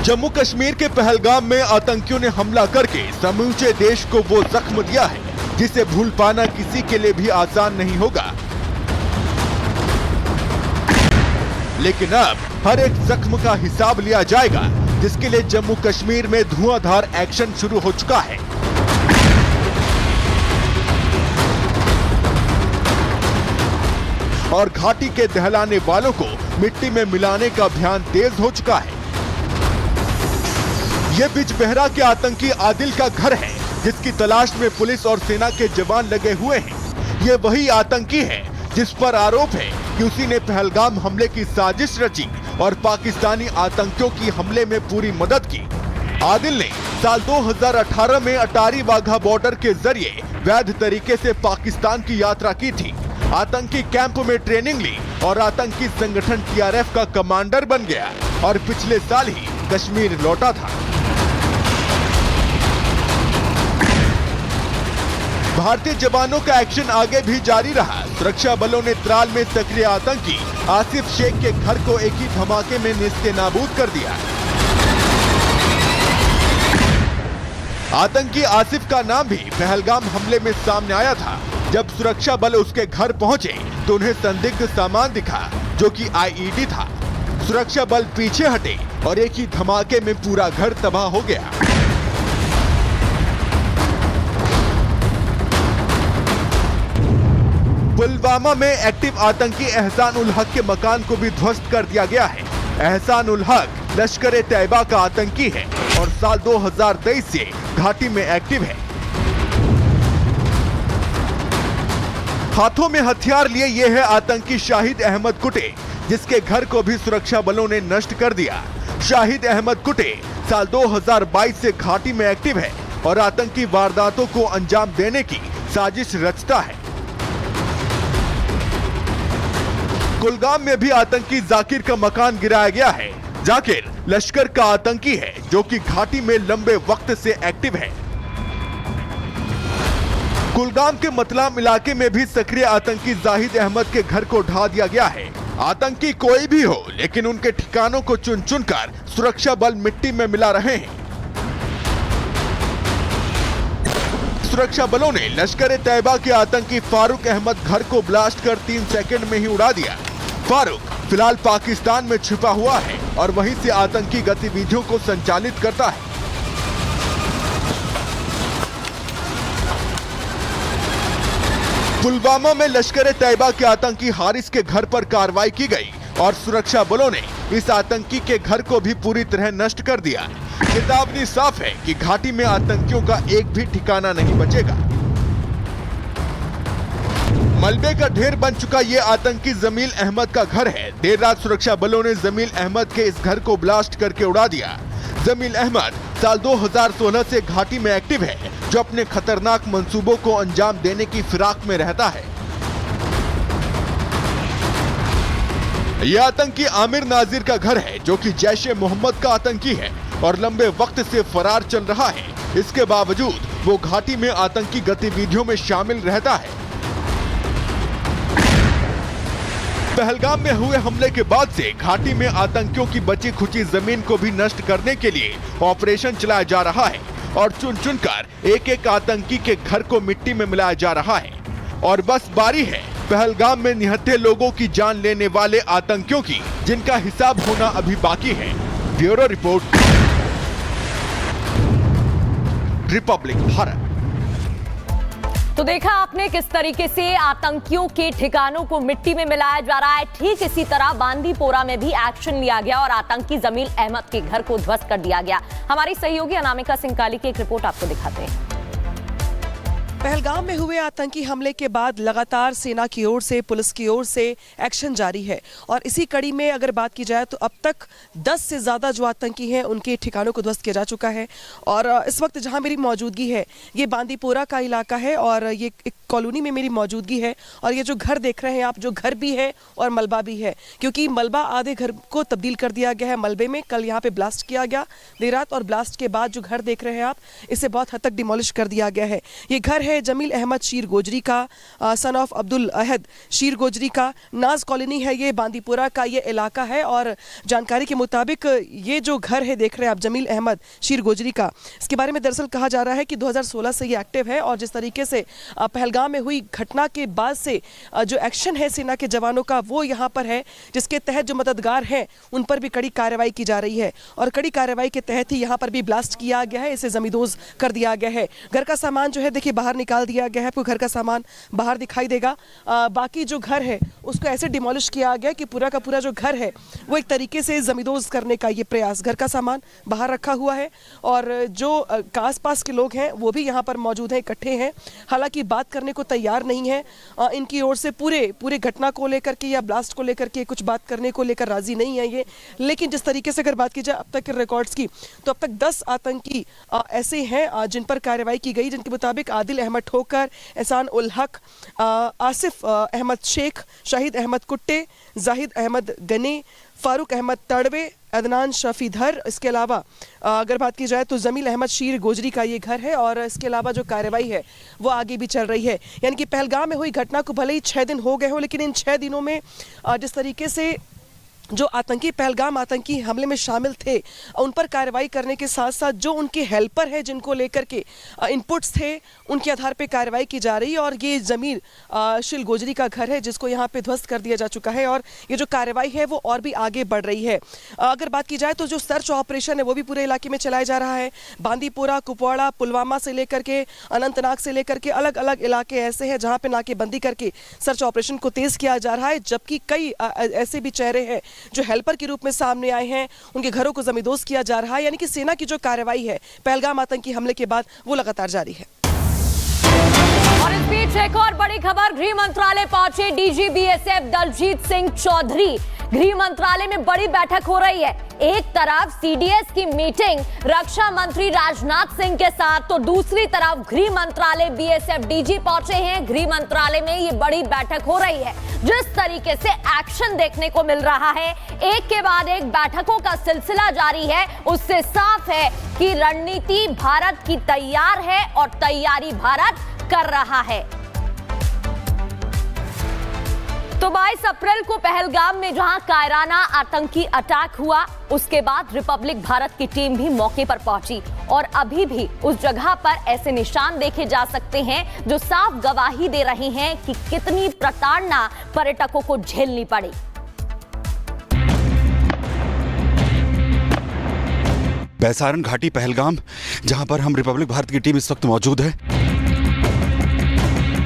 जम्मू कश्मीर के पहलगाम में आतंकियों ने हमला करके समूचे देश को वो जख्म दिया है जिसे भूल पाना किसी के लिए भी आसान नहीं होगा। लेकिन अब हर एक जख्म का हिसाब लिया जाएगा, जिसके लिए जम्मू कश्मीर में धुआंधार एक्शन शुरू हो चुका है। और घाटी के दहलाने वालों को मिट्टी में मिलाने का अभियान तेज हो चुका है। ये बिजबेहरा के आतंकी आदिल का घर है, जिसकी तलाश में पुलिस और सेना के जवान लगे हुए हैं। ये वही आतंकी है जिस पर आरोप है कि उसी ने पहलगाम हमले की साजिश रची और पाकिस्तानी आतंकियों की हमले में पूरी मदद की। आदिल ने साल 2018 में अटारी वाघा बॉर्डर के जरिए वैध तरीके से पाकिस्तान की यात्रा की थी, आतंकी कैंप में ट्रेनिंग ली और आतंकी संगठन TRF का कमांडर बन गया और पिछले साल ही कश्मीर लौटा था। भारतीय जवानों का एक्शन आगे भी जारी रहा। सुरक्षा बलों ने त्राल में सक्रिय आतंकी आसिफ शेख के घर को एक ही धमाके में नेस्तनाबूद कर दिया। आतंकी आसिफ का नाम भी पहलगाम हमले में सामने आया था। जब सुरक्षा बल उसके घर पहुंचे तो उन्हें संदिग्ध सामान दिखा, जो कि IED था। सुरक्षा बल पीछे हटे और एक ही धमाके में पूरा घर तबाह हो गया। पुलवामा में एक्टिव आतंकी एहसान उल हक के मकान को भी ध्वस्त कर दिया गया है। एहसान उल हक लश्कर तैयबा का आतंकी है और साल 2023 से घाटी में एक्टिव है। हाथों में हथियार लिए ये है आतंकी शाहिद अहमद कुटे, जिसके घर को भी सुरक्षा बलों ने नष्ट कर दिया। शाहिद अहमद कुटे साल 2022 से घाटी में एक्टिव है और आतंकी वारदातों को अंजाम देने की साजिश रचता है। कुलगाम में भी आतंकी जाकिर का मकान गिराया गया है। जाकिर लश्कर का आतंकी है जो कि घाटी में लंबे वक्त से एक्टिव है। कुलगाम के मतलाम इलाके में भी सक्रिय आतंकी जाहिद अहमद के घर को ढा दिया गया है। आतंकी कोई भी हो, लेकिन उनके ठिकानों को चुन चुनकर सुरक्षा बल मिट्टी में मिला रहे हैं। सुरक्षा बलों ने लश्कर तैयबा के आतंकी फारूक अहमद घर को ब्लास्ट कर 3 सेकंड में ही उड़ा दिया। फारूक फिलहाल पाकिस्तान में छिपा हुआ है और वहीं से आतंकी गतिविधियों को संचालित करता है। पुलवामा में लश्कर तैयबा के आतंकी हारिस के घर पर कार्रवाई की गई और सुरक्षा बलों ने इस आतंकी के घर को भी पूरी तरह नष्ट कर दिया। चेतावनी साफ है कि घाटी में आतंकियों का एक भी ठिकाना नहीं बचेगा। मलबे का ढेर बन चुका ये आतंकी जमील अहमद का घर है। देर रात सुरक्षा बलों ने जमील अहमद के इस घर को ब्लास्ट करके उड़ा दिया। जमील अहमद साल 2016 से घाटी में एक्टिव है, जो अपने खतरनाक मंसूबों को अंजाम देने की फिराक में रहता है। यह आतंकी आमिर नाजिर का घर है, जो कि जैश-ए-मोहम्मद का आतंकी है और लंबे वक्त से फरार चल रहा है। इसके बावजूद वो घाटी में आतंकी गतिविधियों में शामिल रहता है। पहलगाम में हुए हमले के बाद से घाटी में आतंकियों की बची खुची जमीन को भी नष्ट करने के लिए ऑपरेशन चलाया जा रहा है और चुन चुनकर एक एक आतंकी के घर को मिट्टी में मिलाया जा रहा है। और बस बारी है पहलगाम में निहत्थे लोगों की जान लेने वाले आतंकियों की, जिनका हिसाब होना अभी बाकी है। Bureau report, Republic Bharat. तो देखा आपने किस तरीके से आतंकियों के ठिकानों को मिट्टी में मिलाया जा रहा है। ठीक इसी तरह बांदीपोरा में भी एक्शन लिया गया और आतंकी जमील अहमद के घर को ध्वस्त कर दिया गया। हमारी सहयोगी अनामिका सिंह काली की एक रिपोर्ट आपको दिखाते हैं। पहलगाम में हुए आतंकी हमले के बाद लगातार सेना की ओर से, पुलिस की ओर से एक्शन जारी है और इसी कड़ी में अगर बात की जाए तो अब तक 10 से ज़्यादा जो आतंकी हैं उनके ठिकानों को ध्वस्त किया जा चुका है। और इस वक्त जहां मेरी मौजूदगी है ये बांदीपोरा का इलाका है और ये एक कॉलोनी में मेरी मौजूदगी है और ये जो घर देख रहे हैं आप, जो घर भी है और मलबा भी है, क्योंकि मलबा आधे घर को तब्दील कर दिया गया है मलबे में। कल यहाँ पे ब्लास्ट किया गया देर रात और ब्लास्ट के बाद जो घर देख रहे हैं आप, इसे बहुत हद तक डिमोलिश कर दिया गया है। ये घर है जमील अहमद शीर गोजरी का, सन ऑफ अब्दुल अहद शीर गोजरी का। नाज कॉलोनी है ये, बांदीपुरा का ये इलाका है और जानकारी के मुताबिक ये जो घर है देख रहे हैं आप जमील अहमद शीर गोजरी का, इसके बारे में दरअसल कहा जा रहा है कि 2016 से ये एक्टिव है और जिस तरीके से पहलगाम में हुई घटना के बाद से जो एक्शन है सेना के जवानों का वो यहाँ पर है, जिसके तहत जो मददगार हैं उन पर भी कड़ी कार्रवाई की जा रही है और कड़ी कार्रवाई के तहत ही यहाँ पर भी ब्लास्ट किया गया है, इसे जमींदोज कर दिया गया है। घर का सामान जो है देखिए बाहर निकाल दिया गया है, आपको घर का सामान बाहर दिखाई देगा। बाकी जो घर है उसको ऐसे डिमोलिश किया गया कि पूरा का पूरा जो घर है वो एक तरीके से जमींदोज करने का ये प्रयास, घर का सामान बाहर रखा हुआ है और जो आस पास के लोग हैं वो भी यहाँ पर मौजूद हैं, इकट्ठे हैं, हालांकि बात करने को तैयार नहीं है। इनकी ओर से पूरे घटना को लेकर के या ब्लास्ट को लेकर के कुछ बात करने को लेकर राजी नहीं है ये। लेकिन जिस तरीके से अगर बात की जाए अब तक के रिकॉर्ड्स की, तो अब तक 10 आतंकी ऐसे हैं जिन पर कार्रवाई की गई, जिनके मुताबिक आदिल अहमद ठोकर, एहसान उल हक, आसिफ अहमद शेख, शाहिद अहमद कुट्टे, जाहिद अहमद गनी, फारूक अहमद तड़वे, अदनान शफीधर। इसके अलावा अगर बात की जाए तो जमील अहमद शीर गोजरी का ये घर है और इसके अलावा जो कार्रवाई है वो आगे भी चल रही है। यानी कि पहलगाम में हुई घटना को भले ही 6 दिन हो गए हो, लेकिन इन 6 दिनों में जिस तरीके से जो आतंकी पहलगाम आतंकी हमले में शामिल थे उन पर कार्रवाई करने के साथ साथ जो उनके हेल्पर हैं जिनको लेकर के इनपुट्स थे उनके आधार पे कार्रवाई की जा रही है और ये जमील शीर गोजरी का घर है जिसको यहाँ पे ध्वस्त कर दिया जा चुका है और ये जो कार्रवाई है वो और भी आगे बढ़ रही है। अगर बात की जाए तो जो सर्च ऑपरेशन है वो भी पूरे इलाके में चलाया जा रहा है। बांदीपुरा, कुपवाड़ा, पुलवामा से लेकर के अनंतनाग से लेकर के अलग अलग इलाके ऐसे हैं जहाँ पे नाकेबंदी करके सर्च ऑपरेशन को तेज किया जा रहा है, जबकि कई ऐसे भी चेहरे हैं जो हेल्पर के रूप में सामने आए हैं, उनके घरों को जमींदोज किया जा रहा है। यानी कि सेना की जो कार्रवाई है पहलगाम आतंकी हमले के बाद वो लगातार जारी है। और इस बीच एक और बड़ी खबर, गृह मंत्रालय पहुंचे डीजी बीएसएफ दलजीत सिंह चौधरी। गृह मंत्रालय में बड़ी बैठक हो रही है। एक तरफ सीडीएस की मीटिंग रक्षा मंत्री राजनाथ सिंह के साथ, तो दूसरी तरफ गृह मंत्रालय बीएसएफ डीजी पहुंचे हैं। गृह मंत्रालय में ये बड़ी बैठक हो रही है। जिस तरीके से एक्शन देखने को मिल रहा है, एक के बाद एक बैठकों का सिलसिला जारी है, उससे साफ है कि रणनीति भारत की तैयार है और तैयारी भारत कर रहा है। तो 22 अप्रैल को पहलगाम में जहां कायराना आतंकी अटैक हुआ, उसके बाद रिपब्लिक भारत की टीम भी मौके पर पहुंची और अभी भी उस जगह पर ऐसे निशान देखे जा सकते हैं जो साफ गवाही दे रहे हैं कि कितनी प्रताड़ना पर्यटकों को झेलनी पड़ी। बैसारन घाटी पहलगाम, जहां पर हम रिपब्लिक भारत की टीम इस वक्त मौजूद है।